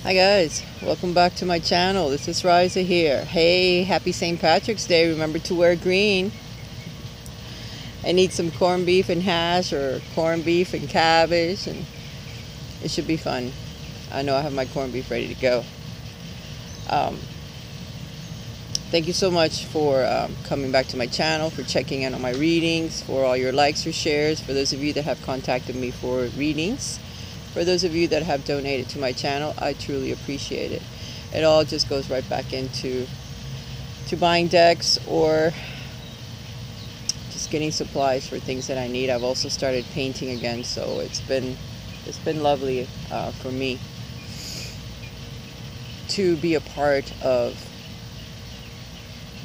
Hi guys, welcome back to my channel. This is Raisa here. Hey, happy St. Patrick's Day. Remember to wear green. I need some corned beef and hash or corned beef and cabbage, and it should be fun. I know I have my corned beef ready to go. Thank you so much for coming back to my channel, for checking in on my readings, for all your likes or shares, for those of you that have contacted me for readings. For those of you that have donated to my channel, I truly appreciate it. It all just goes right back into buying decks or just getting supplies for things that I need. I've also started painting again, so it's been lovely for me to be a part of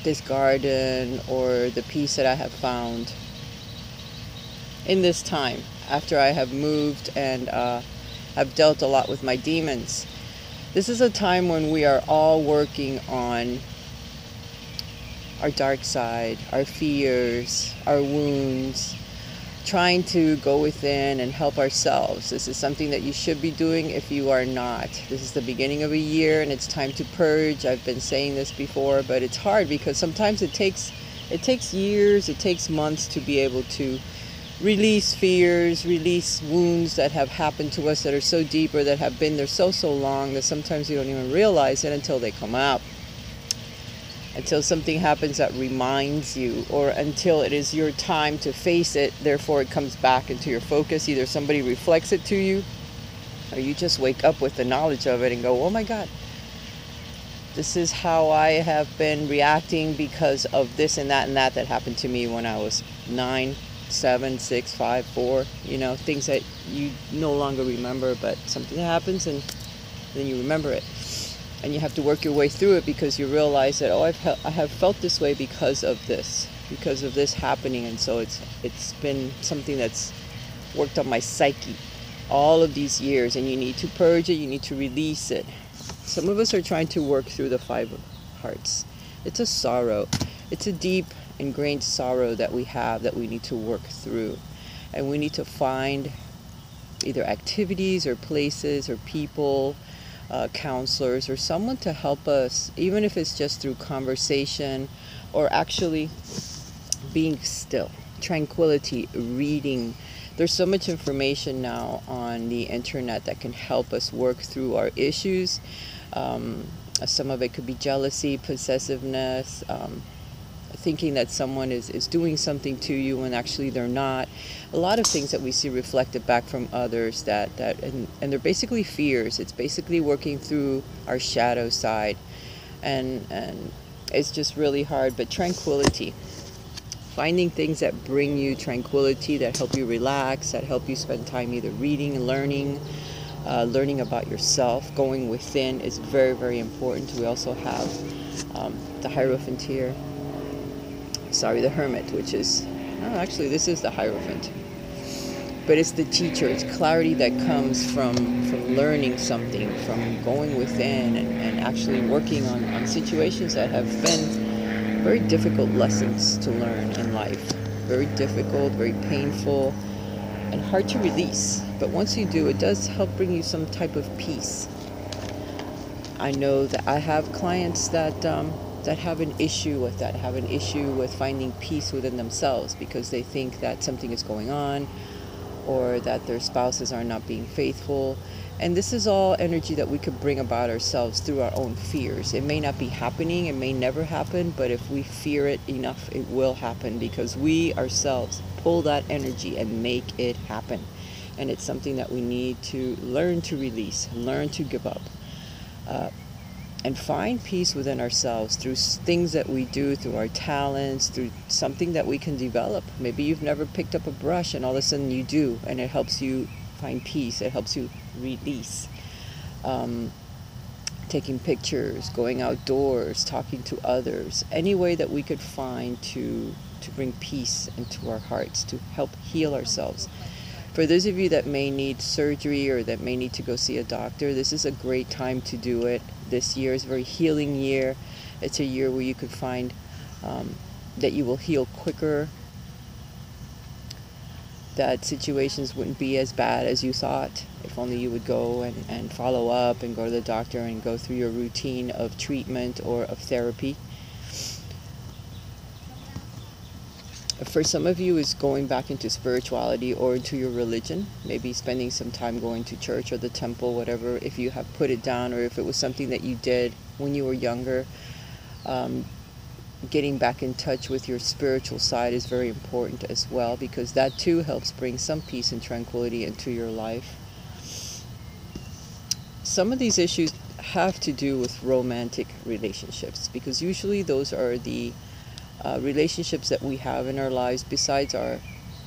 this garden or the peace that I have found in this time after I have moved and I've dealt a lot with my demons. This is a time when we are all working on our dark side, our fears, our wounds, trying to go within and help ourselves. This is something that you should be doing if you are not. This is the beginning of a year and it's time to purge. I've been saying this before, but it's hard because sometimes it takes years, it takes months to be able to release fears, release wounds that have happened to us that are so deep or that have been there so long that sometimes you don't even realize it until they come out. Until something happens that reminds you, or until it is your time to face it, therefore it comes back into your focus. Either somebody reflects it to you, or you just wake up with the knowledge of it and go, oh my God, this is how I have been reacting because of this and that happened to me when I was 9, 7, 6, 5, 4, things that you no longer remember, but something happens and then you remember it. And you have to work your way through it because you realize that, I have felt this way because of this happening. And so it's been something that's worked on my psyche all of these years, and you need to purge it, you need to release it. Some of us are trying to work through the 5 of Hearts. It's a sorrow. It's a deep ingrained sorrow that we have that we need to work through. And we need to find either activities or places or people, counselors or someone to help us, even if it's just through conversation or actually being still, tranquility, reading. There's so much information now on the internet that can help us work through our issues. Some of it could be jealousy, possessiveness, thinking that someone is doing something to you when actually they're not. A lot of things that we see reflected back from others and they're basically fears. It's basically working through our shadow side, and it's just really hard. But tranquility, finding things that bring you tranquility, that help you relax, that help you spend time either reading, learning about yourself, going within is very, very important. We also have the Hierophant here. The Hermit, which is, actually this is the Hierophant, but it's the teacher. It's clarity that comes from learning something, from going within and actually working on situations that have been very difficult lessons to learn in life. Very difficult, very painful, and hard to release. But once you do, it does help bring you some type of peace. I know that I have clients that have an issue with that, have an issue with finding peace within themselves because they think that something is going on or that their spouses are not being faithful. And this is all energy that we could bring about ourselves through our own fears. It may not be happening, it may never happen, but if we fear it enough, it will happen because we ourselves pull that energy and make it happen. And it's something that we need to learn to release, learn to give up. And find peace within ourselves through things that we do, through our talents, through something that we can develop. Maybe you've never picked up a brush and all of a sudden you do, and it helps you find peace, it helps you release. Taking pictures, going outdoors, talking to others, any way that we could find to bring peace into our hearts, to help heal ourselves. For those of you that may need surgery or that may need to go see a doctor, this is a great time to do it. This year is a very healing year. It's a year where you could find that you will heal quicker. that situations wouldn't be as bad as you thought if only you would go and follow up and go to the doctor and go through your routine of treatment or of therapy. For some of you, is going back into spirituality or into your religion, maybe spending some time going to church or the temple, whatever, if you have put it down, or if it was something that you did when you were younger. Getting back in touch with your spiritual side is very important as well, because that too helps bring some peace and tranquility into your life. Some of these issues have to do with romantic relationships, because usually those are the relationships that we have in our lives besides our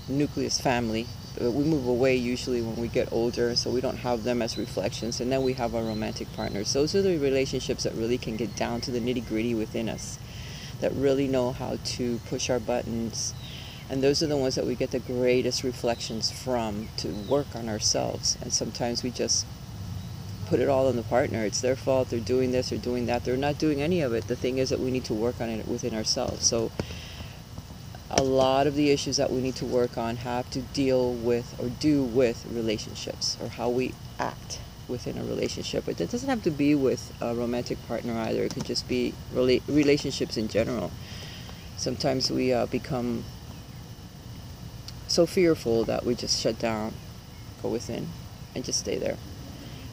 nucleus family. We move away usually when we get older, so we don't have them as reflections, and then we have our romantic partners. Those are the relationships that really can get down to the nitty-gritty within us, that really know how to push our buttons, and those are the ones that we get the greatest reflections from to work on ourselves. And sometimes we just put it all on the partner. It's their fault, they're doing this or doing that. They're not doing any of it. The thing is that we need to work on it within ourselves. So a lot of the issues that we need to work on have to deal with or do with relationships, or how we act within a relationship. But it doesn't have to be with a romantic partner either. It could just be relationships in general. Sometimes we become so fearful that we just shut down, go within, and just stay there.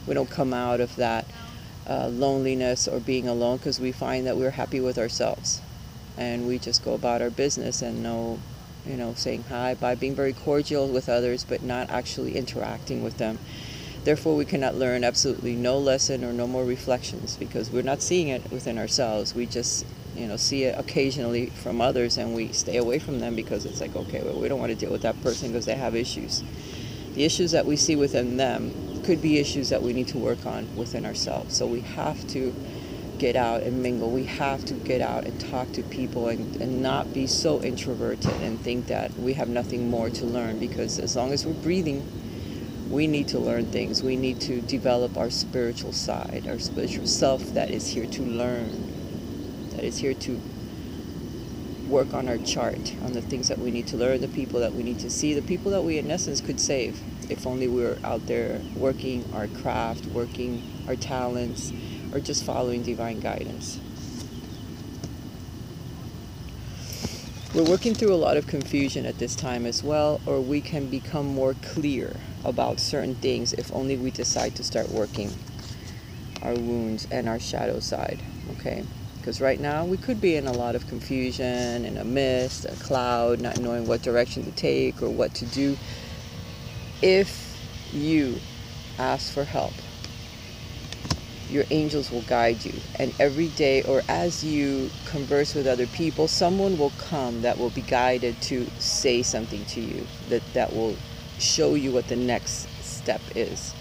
We don't come out of that loneliness or being alone, because we find that we're happy with ourselves, and we just go about our business and saying hi, bye, being very cordial with others, but not actually interacting with them. Therefore, we cannot learn absolutely no lesson or no more reflections, because we're not seeing it within ourselves. We just, see it occasionally from others, and we stay away from them because it's like, okay, well, we don't want to deal with that person because they have issues. The issues that we see within them could be issues that we need to work on within ourselves. So we have to get out and mingle. We have to get out and talk to people, and not be so introverted and think that we have nothing more to learn, because as long as we're breathing, we need to learn things. We need to develop our spiritual side, our spiritual self that is here to learn, that is here to work on our chart, on the things that we need to learn, the people that we need to see, the people that we in essence could save if only we were out there working our craft, working our talents, or just following divine guidance. We're working through a lot of confusion at this time as well, or we can become more clear about certain things if only we decide to start working our wounds and our shadow side, okay? Because right now we could be in a lot of confusion, in a mist, a cloud, not knowing what direction to take or what to do. If you ask for help, your angels will guide you, and every day, or as you converse with other people, someone will come that will be guided to say something to you that will show you what the next step is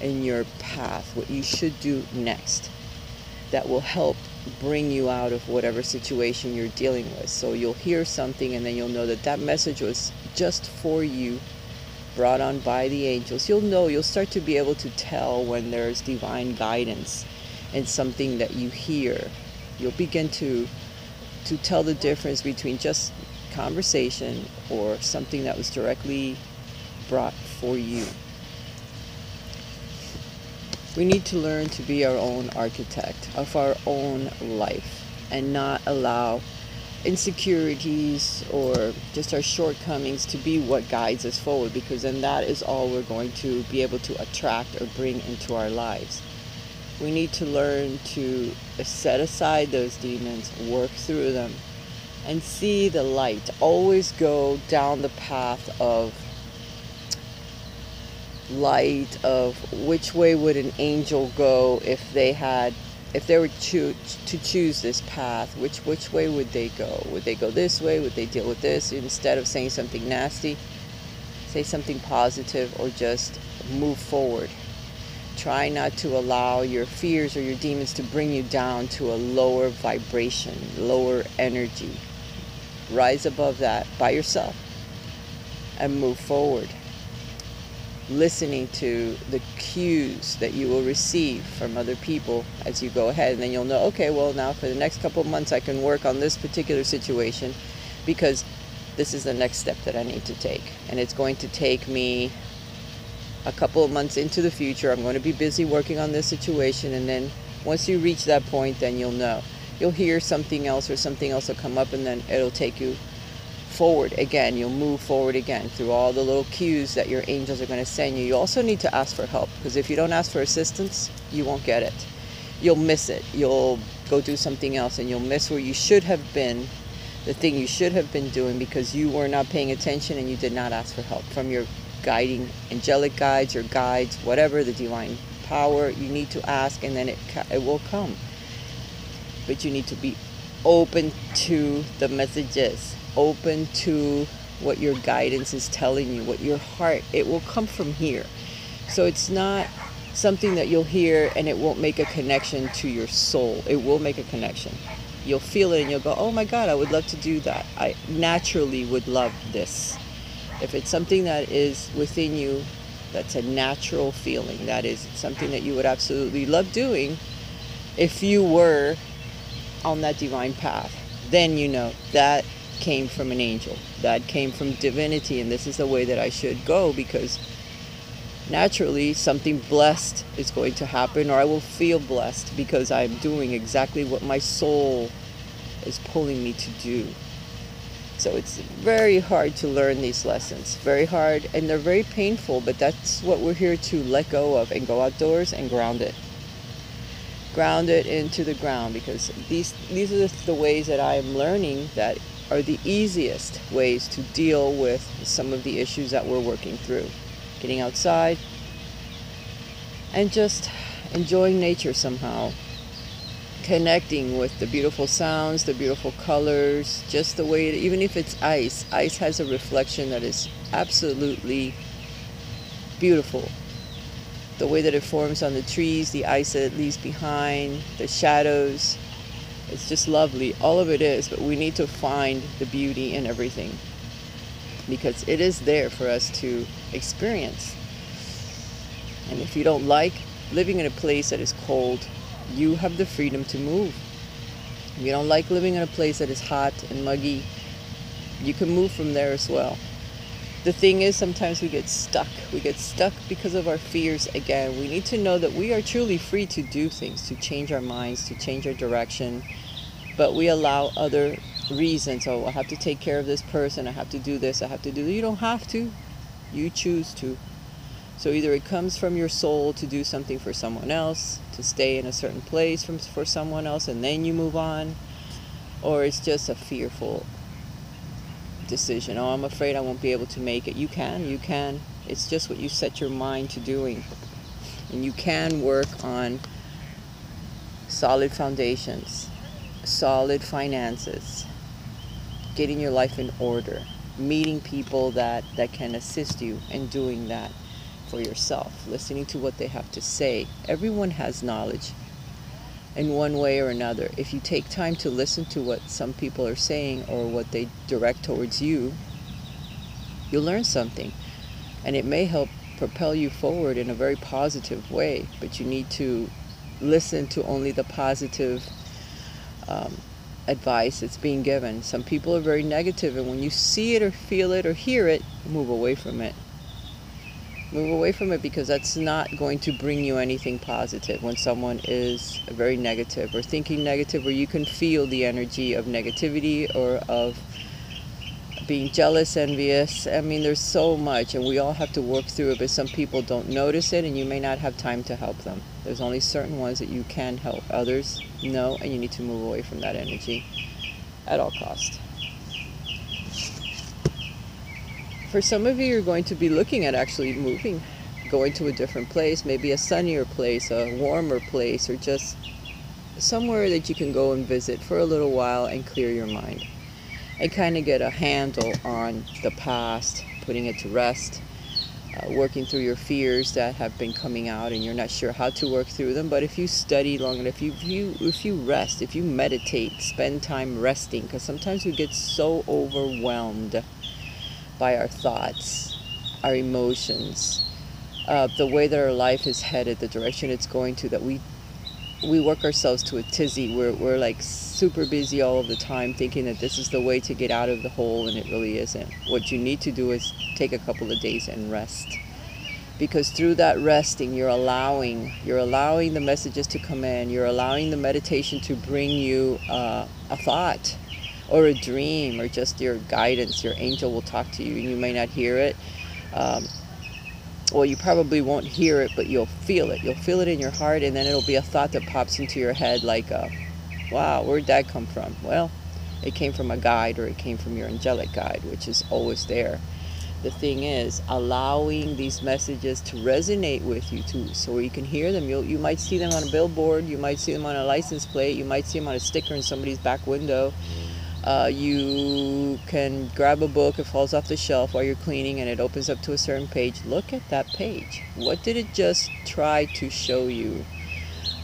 in your path, what you should do next, that will help bring you out of whatever situation you're dealing with. So you'll hear something, and then you'll know that message was just for you, brought on by the angels. You'll start to be able to tell when there's divine guidance in something that you hear. You'll begin to tell the difference between just conversation or something that was directly brought for you. We need to learn to be our own architect of our own life, and not allow insecurities or just our shortcomings to be what guides us forward, because then that is all we're going to be able to attract or bring into our lives. We need to learn to set aside those demons, work through them, and see the light. Always go down the path of light, of which way would an angel go if they were to choose this path. Which way would they go? Would they go this way? Would they deal with this? Instead of saying something nasty, say something positive, or just move forward. Try not to allow your fears or your demons to bring you down to a lower vibration, lower energy. Rise above that by yourself and move forward, listening to the cues that you will receive from other people as you go ahead. And then you'll know, okay, well, now for the next couple of months I can work on this particular situation, because this is the next step that I need to take. And it's going to take me a couple of months into the future. I'm going to be busy working on this situation, and then once you reach that point, then you'll know. You'll hear something else, or something else will come up, and then it'll take you forward again. You'll move forward again through all the little cues that your angels are going to send you. You also need to ask for help, because if you don't ask for assistance, you won't get it. You'll miss it. You'll go do something else, and you'll miss where you should have been, the thing you should have been doing, because you were not paying attention and you did not ask for help from your guiding angelic guides, your guides, whatever, the divine power. You need to ask, and then it will come. But you need to be open to the messages, open to what your guidance is telling you, what your heart, it will come from here. So it's not something that you'll hear and it won't make a connection to your soul. It will make a connection. You'll feel it and you'll go, oh my God, I would love to do that. I naturally would love this. If it's something that is within you, that's a natural feeling, that is something that you would absolutely love doing if you were on that divine path, then you know that came from an angel, that came from divinity, and this is the way that I should go, because naturally something blessed is going to happen, or I will feel blessed because I'm doing exactly what my soul is pulling me to do. So it's very hard to learn these lessons, very hard, and they're very painful, but that's what we're here to let go of and go outdoors and ground it. Ground it into the ground, because these are the ways that I am learning that are the easiest ways to deal with some of the issues that we're working through. Getting outside and just enjoying nature somehow. Connecting with the beautiful sounds, the beautiful colors, just the way, even if it's ice, ice has a reflection that is absolutely beautiful. The way that it forms on the trees, the ice that it leaves behind, the shadows, it's just lovely. All of it is, but we need to find the beauty in everything, because it is there for us to experience. And if you don't like living in a place that is cold, you have the freedom to move. If you don't like living in a place that is hot and muggy, you can move from there as well. The thing is, sometimes we get stuck. We get stuck because of our fears again. We need to know that we are truly free to do things, to change our minds, to change our direction. But we allow other reasons. Oh, I have to take care of this person. I have to do this. I have to do that. You don't have to. You choose to. So either it comes from your soul to do something for someone else, to stay in a certain place for someone else, and then you move on, or it's just a fearful decision. Oh, I'm afraid I won't be able to make it. You can. It's just what you set your mind to doing. And you can work on solid foundations, solid finances, getting your life in order, meeting people that can assist you in doing that for yourself, listening to what they have to say. Everyone has knowledge in one way or another. If you take time to listen to what some people are saying or what they direct towards you, you'll learn something, and it may help propel you forward in a very positive way. But you need to listen to only the positive advice that's being given. Some people are very negative, and when you see it or feel it or hear it, move away from it. Move away from it, because that's not going to bring you anything positive when someone is very negative or thinking negative, or you can feel the energy of negativity or of being jealous, envious. I mean, there's so much, and we all have to work through it, but some people don't notice it, and you may not have time to help them. There's only certain ones that you can help. Others, no, and you need to move away from that energy at all costs. For some of you, you're going to be looking at actually moving, going to a different place, maybe a sunnier place, a warmer place, or just somewhere that you can go and visit for a little while and clear your mind and kind of get a handle on the past, putting it to rest, working through your fears that have been coming out and you're not sure how to work through them. But if you study long enough, if you rest, if you meditate, spend time resting, because sometimes we get so overwhelmed by our thoughts, our emotions, the way that our life is headed, the direction it's going to, that we we work ourselves to a tizzy. We're like super busy all of the time thinking that this is the way to get out of the hole, and it really isn't. What you need to do is take a couple of days and rest, because through that resting you're allowing the messages to come in. You're allowing the meditation to bring you a thought or a dream, or just your guidance. Your angel will talk to you, and you may not hear it. Well, you probably won't hear it, but you'll feel it. You'll feel it in your heart, and then it'll be a thought that pops into your head like, wow, where'd that come from? Well, it came from a guide, or it came from your angelic guide, which is always there. The thing is, allowing these messages to resonate with you too, so you can hear them. You might see them on a billboard, you might see them on a license plate, you might see them on a sticker in somebody's back window. You can grab a book, it falls off the shelf while you're cleaning, and it opens up to a certain page. Look at that page. What did it just try to show you?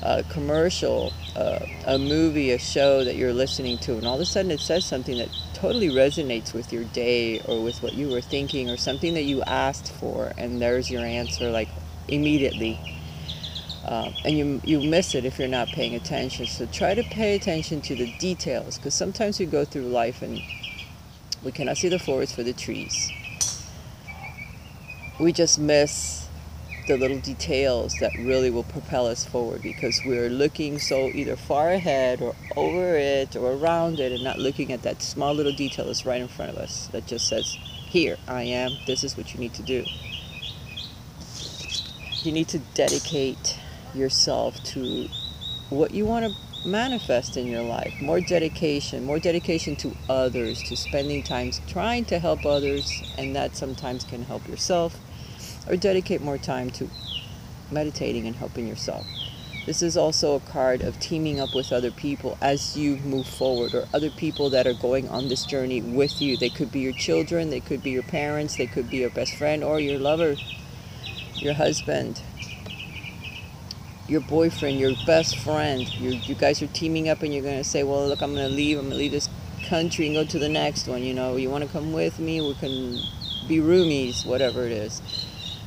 A commercial, a movie, a show that you're listening to, and all of a sudden it says something that totally resonates with your day, or with what you were thinking, or something that you asked for, and there's your answer, like immediately. And you miss it if you're not paying attention. So try to pay attention to the details, because sometimes we go through life and we cannot see the forest for the trees. We just miss the little details that really will propel us forward, because we're looking so either far ahead or over it or around it, and not looking at that small little detail that's right in front of us that just says, here I am, this is what you need to do. You need to dedicate yourself to what you want to manifest in your life. More dedication to others, to spending time trying to help others, and that sometimes can help yourself. Or dedicate more time to meditating and helping yourself. This is also a card of teaming up with other people as you move forward, or other people that are going on this journey with you. They could be your children, they could be your parents, they could be your best friend, or your lover, your husband, your boyfriend, your best friend. You guys are teaming up, and you're going to say, well, look, I'm going to leave this country and go to the next one. You want to come with me? We can be roomies, whatever it is.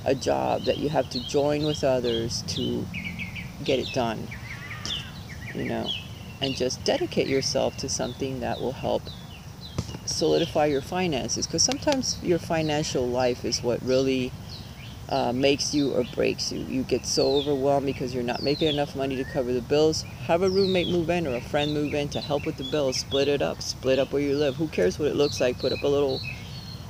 A job that you have to join with others to get it done, and just dedicate yourself to something that will help solidify your finances, because sometimes your financial life is what really makes you or breaks you. You get so overwhelmed because you're not making enough money to cover the bills. Have a roommate move in, or a friend move in to help with the bills. Split up where you live. Who cares what it looks like? Put up a little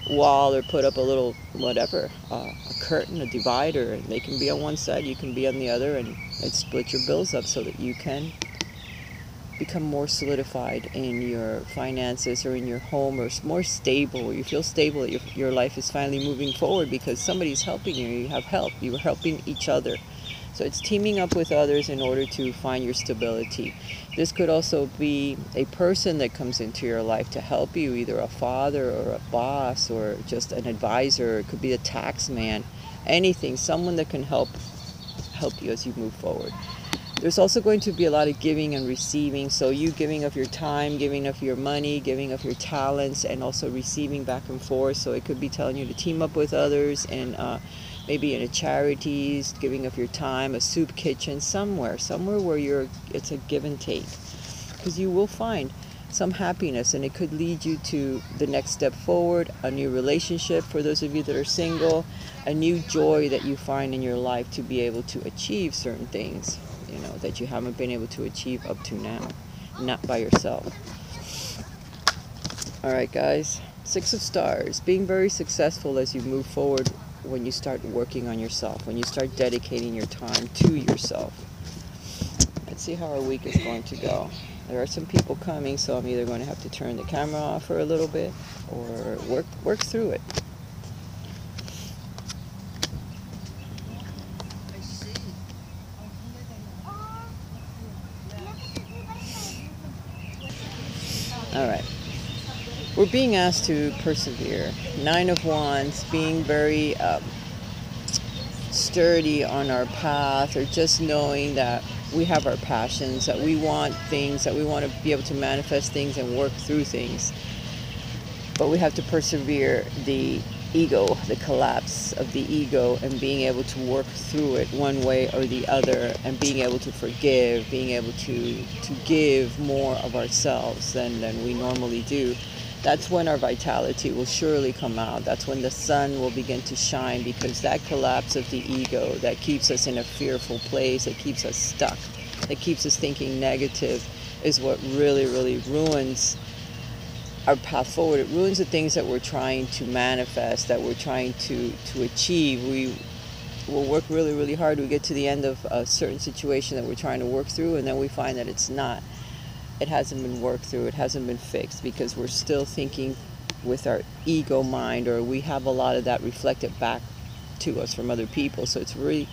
wall, or put up a little whatever, a curtain, a divider, and they can be on one side, you can be on the other, and split your bills up so that you can become more solidified in your finances, or in your home, or more stable, or you feel stable that your life is finally moving forward because somebody's helping you. You have help, you're helping each other. So it's teaming up with others in order to find your stability. This could also be a person that comes into your life to help you, either a father or a boss, or just an advisor. It could be a tax man, anything, someone that can help you as you move forward. There's also going to be a lot of giving and receiving, so you giving of your time, giving of your money, giving of your talents, and also receiving back and forth. So it could be telling you to team up with others, and maybe in a charities, giving of your time, a soup kitchen, somewhere where it's a give and take, because you will find some happiness, and it could lead you to the next step forward, a new relationship for those of you that are single, a new joy that you find in your life to be able to achieve certain things, that you haven't been able to achieve up to now, not by yourself. All right, guys, 6 of Stars, being very successful as you move forward when you start working on yourself, when you start dedicating your time to yourself. Let's see how our week is going to go. There are some people coming, so I'm either going to have to turn the camera off for a little bit or work through it. All right. We're being asked to persevere. 9 of Wands, being very sturdy on our path, or just knowing that we have our passions, that we want things, that we want to be able to manifest things and work through things. But we have to persevere. The ego, the collapse of the ego, and being able to work through it one way or the other, and being able to forgive, being able to give more of ourselves than we normally do. That's when our vitality will surely come out. That's when the sun will begin to shine, because that collapse of the ego that keeps us in a fearful place, that keeps us stuck, that keeps us thinking negative, is what really ruins our path forward. It ruins the things that we're trying to manifest, that we're trying to achieve. We will work really hard. We get to the end of a certain situation that we're trying to work through, and then we find that it's not. It hasn't been worked through. It hasn't been fixed, because we're still thinking with our ego mind, or we have a lot of that reflected back to us from other people. So it's really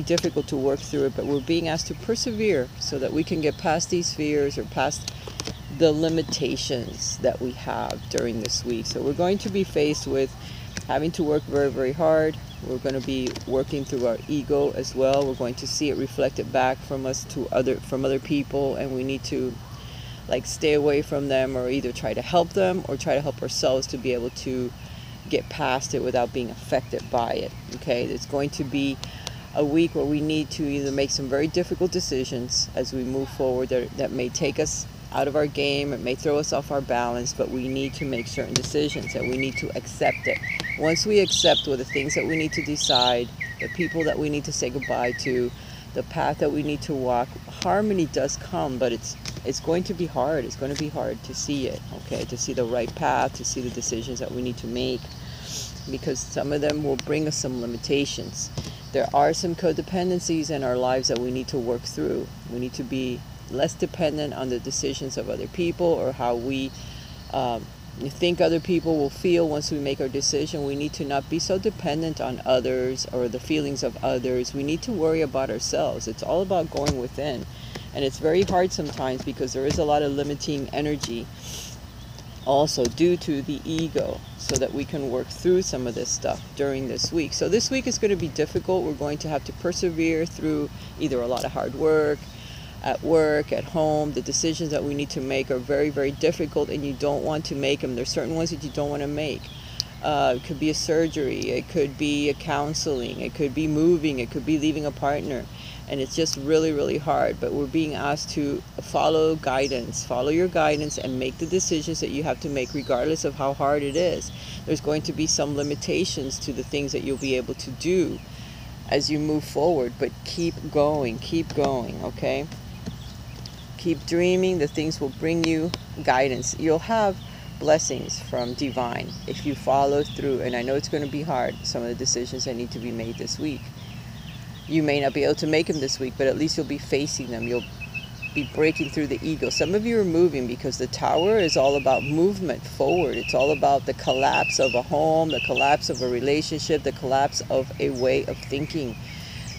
difficult to work through it, but we're being asked to persevere so that we can get past these fears, or past the limitations that we have during this week. So we're going to be faced with having to work very hard. We're going to be working through our ego as well. We're going to see it reflected back from us to other people, and we need to stay away from them, or either try to help them or try to help ourselves to be able to get past it without being affected by it. Okay, it's going to be a week where we need to either make some very difficult decisions as we move forward that may take us out of our game. It may throw us off our balance, but we need to make certain decisions, and we need to accept it. Once we accept what the things that we need to decide, the people that we need to say goodbye to, the path that we need to walk, harmony does come, but it's going to be hard. It's going to be hard to see it, okay, to see the right path, to see the decisions that we need to make, because some of them will bring us some limitations. There are some codependencies in our lives that we need to work through. We need to be less dependent on the decisions of other people, or how we think other people will feel once we make our decision. We need to not be so dependent on others or the feelings of others. We need to worry about ourselves. It's all about going within. And it's very hard sometimes, because there is a lot of limiting energy also due to the ego, so that we can work through some of this stuff during this week. So this week is going to be difficult. We're going to have to persevere through either a lot of hard work, at home. The decisions that we need to make are very difficult, and you don't want to make them. There's certain ones that you don't want to make. It could be a surgery, it could be a counseling, it could be moving, it could be leaving a partner, and it's just really hard. But we're being asked to follow your guidance, and make the decisions that you have to make, regardless of how hard it is. There's going to be some limitations to the things that you'll be able to do as you move forward, but keep going, okay? Keep dreaming. The things will bring you guidance. You'll have blessings from divine if you follow through. And I know it's going to be hard, some of the decisions that need to be made this week. You may not be able to make them this week, but at least you'll be facing them. You'll be breaking through the ego. Some of you are moving, because the tower is all about movement forward. It's all about the collapse of a home, the collapse of a relationship, the collapse of a way of thinking.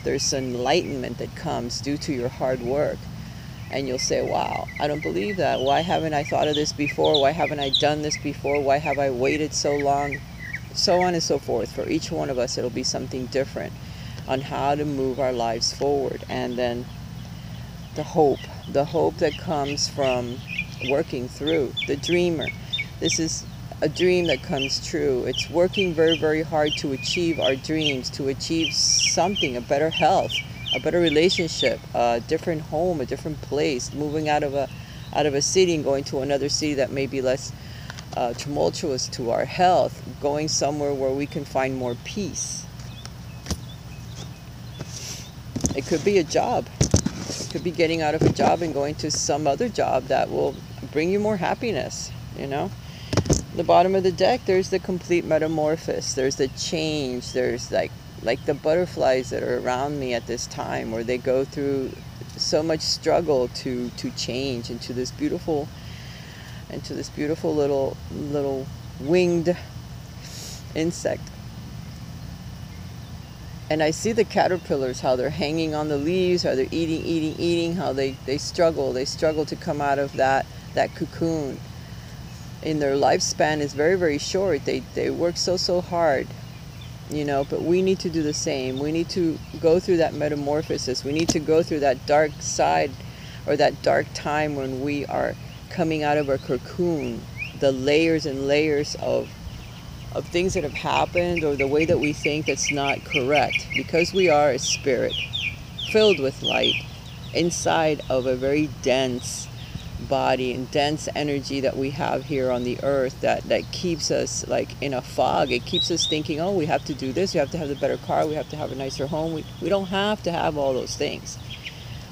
There's enlightenment that comes due to your hard work. And you'll say, wow, I don't believe that. Why haven't I thought of this before? Why haven't I done this before? Why have I waited so long? So on and so forth. For each one of us, it'll be something different on how to move our lives forward. And then the hope that comes from working through. The dreamer. This is a dream that comes true. It's working very hard to achieve our dreams, to achieve something, a better health, a better relationship, a different home, a different place, moving out of a city and going to another city that may be less tumultuous to our health, going somewhere where we can find more peace. It could be a job. It could be getting out of a job and going to some other job that will bring you more happiness, The bottom of the deck, there's the complete metamorphosis. There's the change. There's like the butterflies that are around me at this time, where they go through so much struggle to change into this beautiful little winged insect. And I see the caterpillars, how they're hanging on the leaves, how they're eating, how they struggle to come out of that cocoon. In their lifespan is very short. They work so hard, but we need to do the same. We need to go through that metamorphosis. We need to go through that dark side, or that dark time when we are coming out of our cocoon, the layers and layers of of things that have happened or the way that we think that's not correct, because we are a spirit filled with light inside of a very dense body and dense energy that we have here on the earth, that keeps us like in a fog. It keeps us thinking, oh, we have to do this, we have to have a better car, we have to have a nicer home. We don't have to have all those things.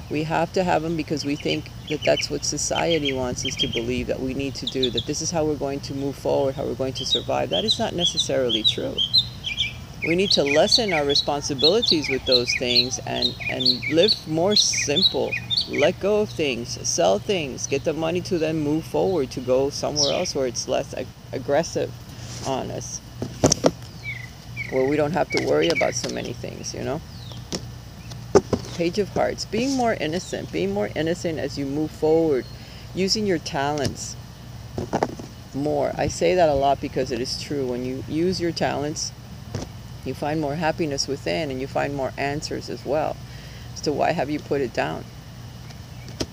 We have to have them because we think that that's what society wants us to believe that we need to do, that this is how we're going to move forward, how we're going to survive. That is not necessarily true. We need to lessen our responsibilities with those things and live more simple. Let go of things, sell things, get the money to then move forward, to go somewhere else where it's less aggressive on us, where we don't have to worry about so many things, you know? Page of Hearts, being more innocent as you move forward, using your talents more. I say that a lot because it is true. When you use your talents, you find more happiness within, and you find more answers as well as to why have you put it down.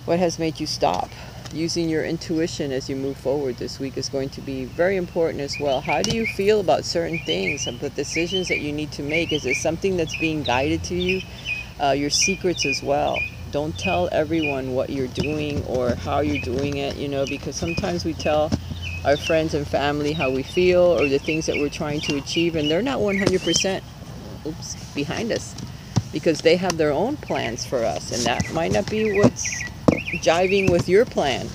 What has made you stop? Using your intuition as you move forward this week is going to be very important as well. How do you feel about certain things, about decisions that you need to make? Is it something that's being guided to you? Your secrets as well. Don't tell everyone what you're doing or how you're doing it, you know, because sometimes we tell our friends and family how we feel or the things that we're trying to achieve, and they're not 100% behind us, because they have their own plans for us, and that might not be what's jiving with your plan.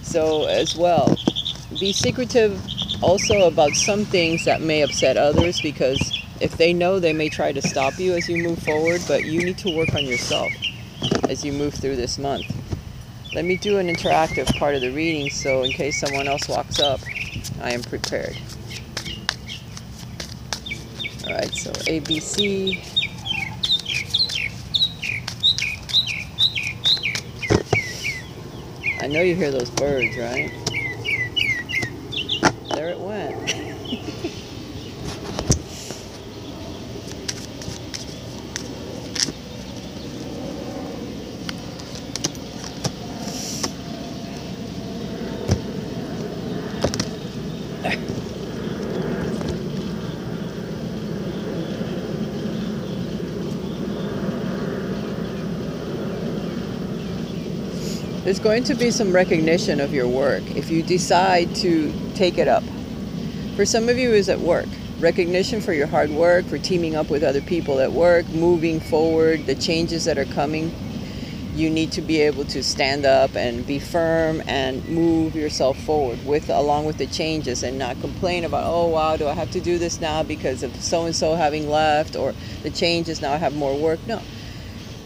So as well, be secretive also about some things that may upset others, because if they know, they may try to stop you as you move forward, but you need to work on yourself as you move through this month. Let me do an interactive part of the reading, so in case someone else walks up, I am prepared. Alright, so ABC. I know you hear those birds, right? There it went. There's going to be some recognition of your work if you decide to take it up. For some of you, is at work. Recognition for your hard work, for teaming up with other people at work, moving forward, the changes that are coming. You need to be able to stand up and be firm and move yourself forward along with the changes, and not complain about, oh wow, do I have to do this now because of so-and-so having left, or the changes, now I have more work. No.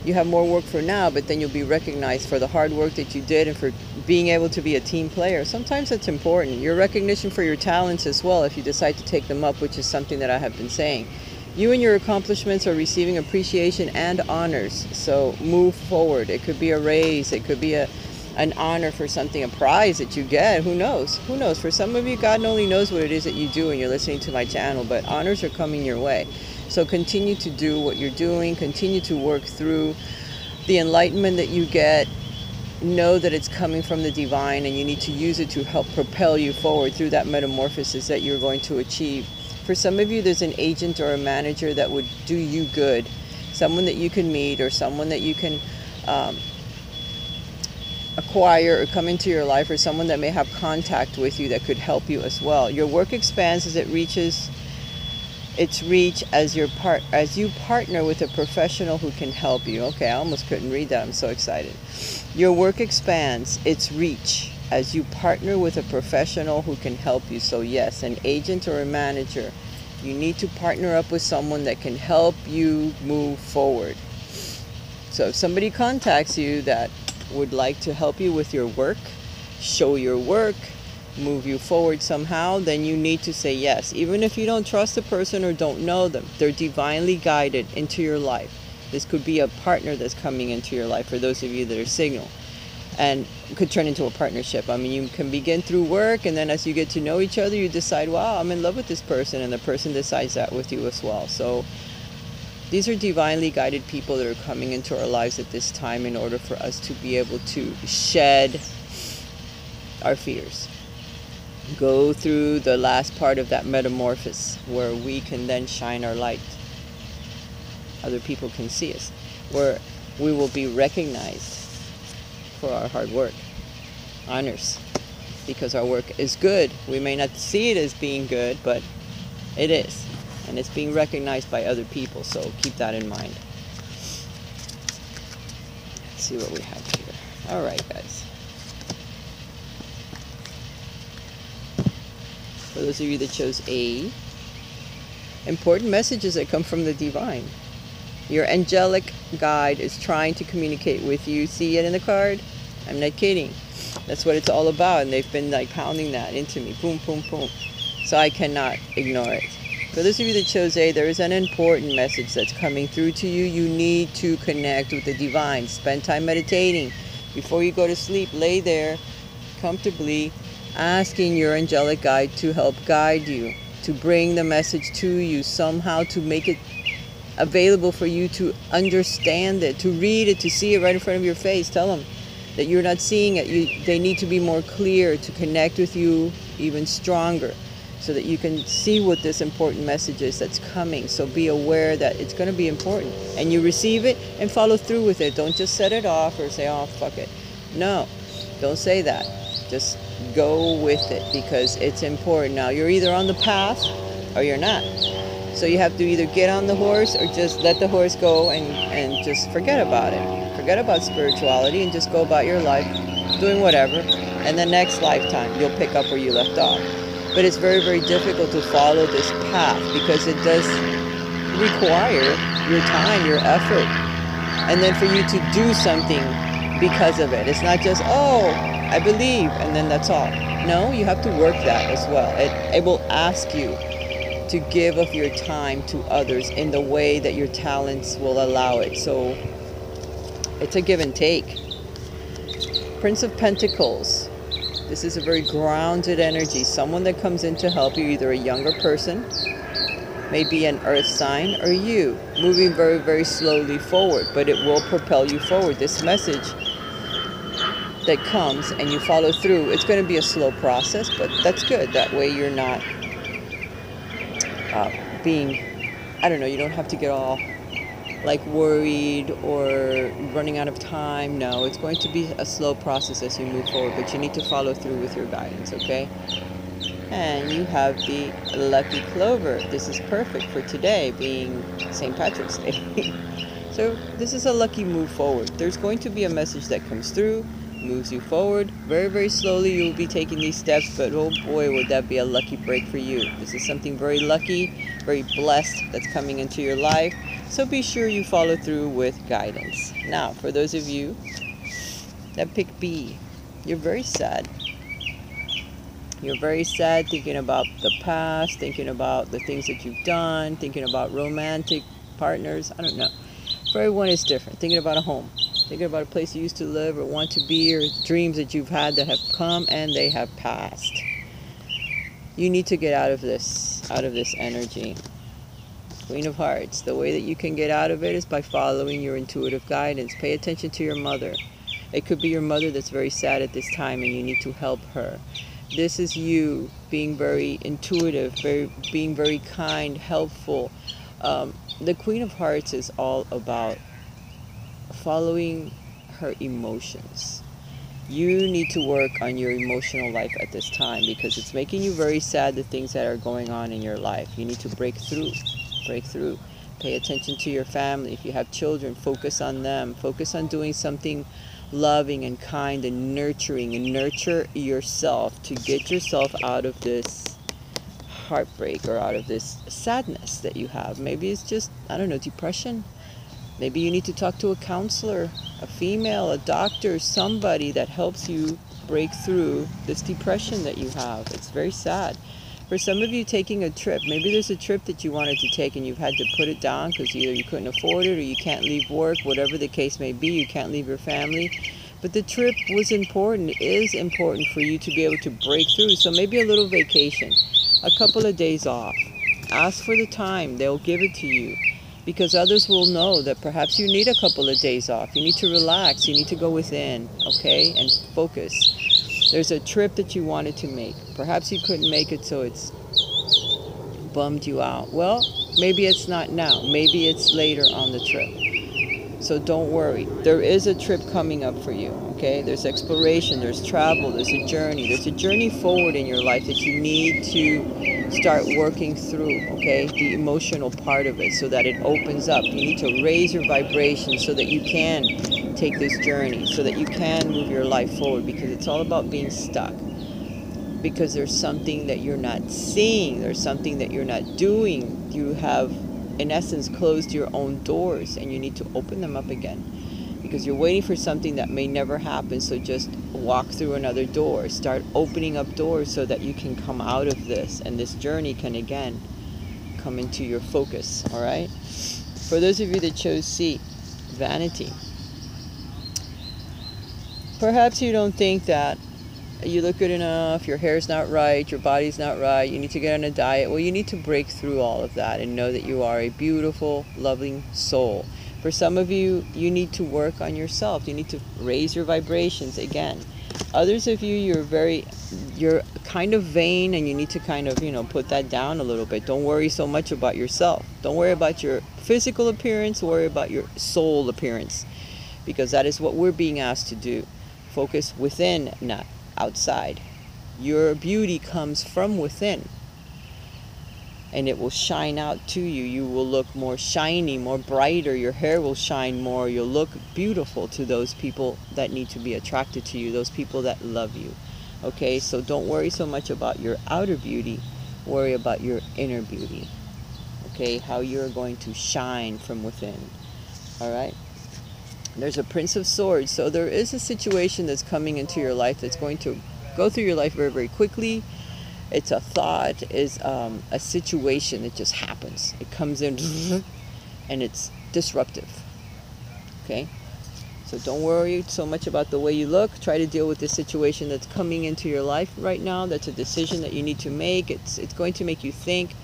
You have more work for now, but then you'll be recognized for the hard work that you did and for being able to be a team player. Sometimes it's important. Your recognition for your talents as well, if you decide to take them up, which is something that I have been saying. You and your accomplishments are receiving appreciation and honors, so move forward. It could be a raise, it could be an honor for something, a prize that you get. Who knows? Who knows? For some of you, God only knows what it is that you do and you're listening to my channel, but honors are coming your way. So continue to do what you're doing, continue to work through the enlightenment that you get. Know that it's coming from the divine, and you need to use it to help propel you forward through that metamorphosis that you're going to achieve. For some of you, there's an agent or a manager that would do you good, someone that you can meet, or someone that you can acquire or come into your life, or someone that may have contact with you that could help you as well. Your work expands as it reaches its reach as you partner with a professional who can help you. Okay, I almost couldn't read that. I'm so excited. Your work expands its reach as you partner with a professional who can help you. So yes, an agent or a manager. You need to partner up with someone that can help you move forward. So if somebody contacts you that would like to help you with your work, show your work, move you forward somehow, then you need to say yes. Even if you don't trust the person or don't know them, they're divinely guided into your life. This could be a partner that's coming into your life for those of you that are signal, and could turn into a partnership. I mean, you can begin through work, and then as you get to know each other, you decide, wow, I'm in love with this person, and the person decides that with you as well. So these are divinely guided people that are coming into our lives at this time in order for us to be able to shed our fears. go through the last part of that metamorphosis where we can then shine our light. Other people can see us, where we will be recognized for our hard work, honors, because our work is good. We may not see it as being good, but it is, and it's being recognized by other people, so keep that in mind. Let's see what we have here. All right, guys. For those of you that chose A, important messages that come from the divine. Your angelic guide is trying to communicate with you. See it in the card? I'm not kidding. That's what it's all about, and they've been like pounding that into me. Boom, boom, boom. So I cannot ignore it. For those of you that chose A, there is an important message that's coming through to you. You need to connect with the divine. Spend time meditating. Before you go to sleep, lay there comfortably, asking your angelic guide to help guide you, to bring the message to you somehow, to make it available for you to understand it, to read it, to see it right in front of your face. Tell them that you're not seeing it. They need to be more clear, to connect with you even stronger, so that you can see what this important message is that's coming. So be aware that it's going to be important, and you receive it and follow through with it. Don't just set it off or say, oh, fuck it. No, don't say that. Just go with it, because it's important. Now, you're either on the path or you're not. So you have to either get on the horse or just let the horse go and just forget about it. Forget about spirituality and just go about your life doing whatever. And the next lifetime, you'll pick up where you left off. But it's very, very difficult to follow this path, because it does require your time, your effort, and then for you to do something because of it. It's not just, oh, I believe, and then that's all. No, you have to work that as well. It will ask you to give of your time to others in the way that your talents will allow it. So it's a give and take. Prince of Pentacles. This is a very grounded energy. Someone that comes in to help you, either a younger person, maybe an earth sign, or you, moving very, very slowly forward, but it will propel you forward. This message that comes and you follow through, it's going to be a slow process, but that's good. That way you're not being, I don't know, you don't have to get all like worried or running out of time. No, it's going to be a slow process as you move forward, but you need to follow through with your guidance, okay? And you have the lucky clover. This is perfect for today, being St. Patrick's Day. So this is a lucky move forward. There's going to be a message that comes through, moves you forward. Very, very slowly you will be taking these steps, but oh boy, would that be a lucky break for you. This is something very lucky, very blessed that's coming into your life. So be sure you follow through with guidance. Now, for those of you that pick B, you're very sad. You're very sad, thinking about the past, thinking about the things that you've done, thinking about romantic partners. I don't know. For everyone, it's different. Thinking about a home, thinking about a place you used to live or want to be, or dreams that you've had that have come and they have passed. You need to get out of this energy. Queen of Hearts. The way that you can get out of it is by following your intuitive guidance. Pay attention to your mother. It could be your mother that's very sad at this time and you need to help her. This is you being very intuitive, being very kind, helpful. The Queen of Hearts is all about following her emotions. You need to work on your emotional life at this time, because it's making you very sad, the things that are going on in your life. You need to break through. Pay attention to your family. If you have children, focus on them. Focus on doing something loving and kind and nurturing, and nurture yourself to get yourself out of this heartbreak or out of this sadness that you have. Maybe it's just, I don't know, depression. Maybe you need to talk to a counselor, a female, a doctor, somebody that helps you break through this depression that you have. It's very sad. For some of you, taking a trip, maybe there's a trip that you wanted to take and you've had to put it down because either you couldn't afford it or you can't leave work, whatever the case may be, you can't leave your family. But the trip was important, is important for you to be able to break through. So maybe a little vacation, a couple of days off. Ask for the time, they'll give it to you. Because others will know that perhaps you need a couple of days off. You need to relax, you need to go within, okay, and focus. There's a trip that you wanted to make. Perhaps you couldn't make it, so it's bummed you out. Well, maybe it's not now. Maybe it's later on the trip. So don't worry. There is a trip coming up for you, okay? There's exploration, there's travel, there's a journey. There's a journey forward in your life that you need to start working through, okay? The emotional part of it, so that it opens up. You need to raise your vibration so that you can take this journey, so that you can move your life forward, because it's all about being stuck. Because there's something that you're not seeing, there's something that you're not doing. You have, in essence, closed your own doors, and you need to open them up again, because you're waiting for something that may never happen. So just walk through another door, start opening up doors, so that you can come out of this, and this journey can again come into your focus. All right, for those of you that chose C, vanity, perhaps you don't think that you look good enough, your hair's not right, your body's not right, you need to get on a diet. Well, you need to break through all of that and know that you are a beautiful, loving soul. For some of you, you need to work on yourself. You need to raise your vibrations again. Others of you, you're kind of vain, and you need to kind of, put that down a little bit. Don't worry so much about yourself. Don't worry about your physical appearance, worry about your soul appearance, because that is what we're being asked to do. Focus within, not outside. Your beauty comes from within, and it will shine out to you. You will look more shiny, more brighter. Your hair will shine more. You'll look beautiful to those people that need to be attracted to you, those people that love you. Okay, so don't worry so much about your outer beauty. Worry about your inner beauty. Okay, how you're going to shine from within. All right. There's a Prince of Swords. So there is a situation that's coming into your life that's going to go through your life very, very quickly. It's a thought, is a situation that just happens. It comes in and it's disruptive. Okay? So don't worry so much about the way you look. Try to deal with the situation that's coming into your life right now. That's a decision that you need to make. It's going to make you think,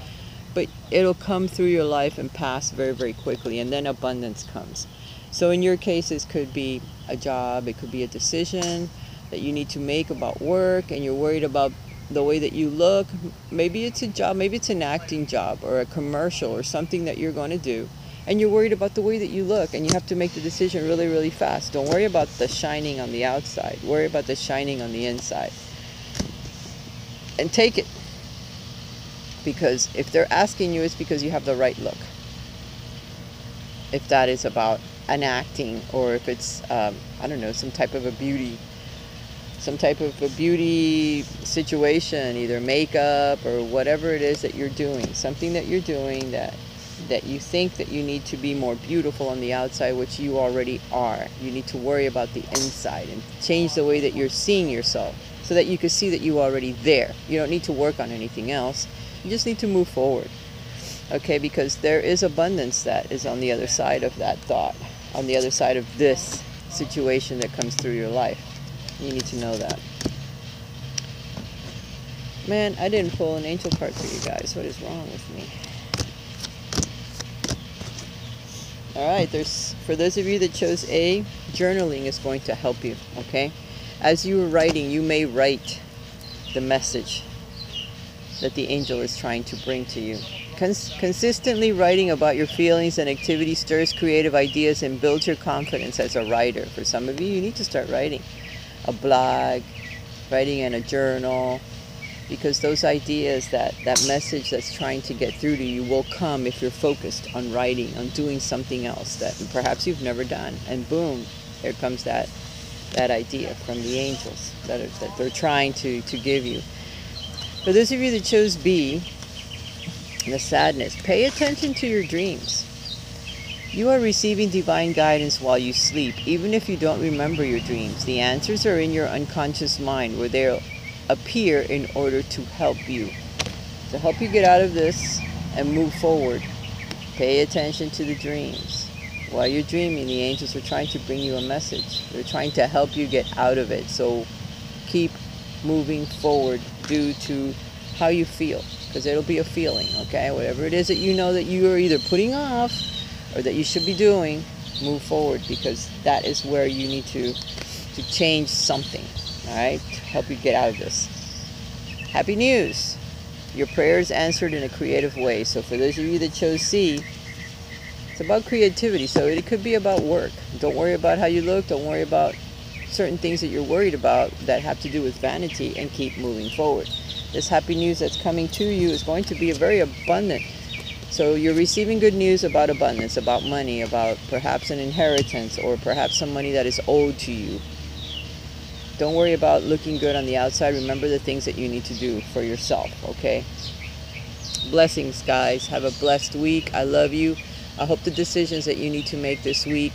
but it'll come through your life and pass very, very quickly, and then abundance comes. So in your case, this could be a job, it could be a decision that you need to make about work, and you're worried about the way that you look. Maybe it's a job, maybe it's an acting job or a commercial or something that you're going to do, and you're worried about the way that you look, and you have to make the decision really, really fast. Don't worry about the shining on the outside. Worry about the shining on the inside. And take it. Because if they're asking you, it's because you have the right look. If that is about an acting, or if it's I don't know, some type of a beauty situation, either makeup or whatever it is that you're doing, something that you're doing that you think that you need to be more beautiful on the outside, which you already are. You need to worry about the inside and change the way that you're seeing yourself, so that you can see that you're already there. You don't need to work on anything else. You just need to move forward. Okay, because there is abundance that is on the other side of that thought, on the other side of this situation that comes through your life. You need to know that. Man, I didn't pull an angel card for you guys. What is wrong with me? Alright, for those of you that chose A, journaling is going to help you, okay? As you are writing, you may write the message that the angel is trying to bring to you. Consistently writing about your feelings and activities stirs creative ideas and builds your confidence as a writer. For some of you, you need to start writing a blog, writing in a journal, because those ideas, that message that's trying to get through to you will come if you're focused on writing, on doing something else that perhaps you've never done. And boom, here comes that idea from the angels that they're trying to give you. For those of you that chose B, the sadness, pay attention to your dreams. You are receiving divine guidance while you sleep, even if you don't remember your dreams. The answers are in your unconscious mind, where they'll appear in order to help you. To help you get out of this and move forward, pay attention to the dreams. While you're dreaming, the angels are trying to bring you a message. They're trying to help you get out of it. So keep moving forward due to how you feel, because it'll be a feeling, okay? Whatever it is that you know that you are either putting off or that you should be doing, move forward, because that is where you need to change something, All right, help you get out of this. Happy news! Your prayers answered in a creative way. So for those of you that chose C, it's about creativity. So it could be about work. Don't worry about how you look. Don't worry about certain things that you're worried about that have to do with vanity, and keep moving forward. This happy news that's coming to you is going to be a very abundant. So you're receiving good news about abundance, about money, about perhaps an inheritance, or perhaps some money that is owed to you. Don't worry about looking good on the outside. Remember the things that you need to do for yourself, okay? Blessings, guys. Have a blessed week. I love you. I hope the decisions that you need to make this week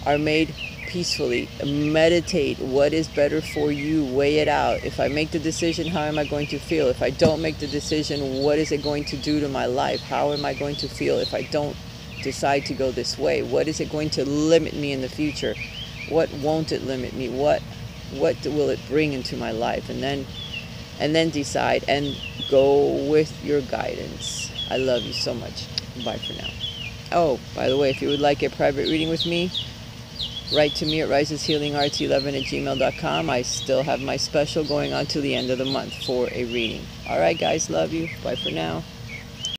are made peacefully. Meditate what is better for you. Weigh it out. If I make the decision, how am I going to feel? If I don't make the decision, what is it going to do to my life? How am I going to feel if I don't decide to go this way? What is it going to limit me in the future? What won't it limit me? What will it bring into my life? And then decide and go with your guidance. I love you so much. Bye for now. Oh, by the way, if you would like a private reading with me, write to me at raisashealingart11@gmail.com. I still have my special going on till the end of the month for a reading. All right, guys, love you. Bye for now.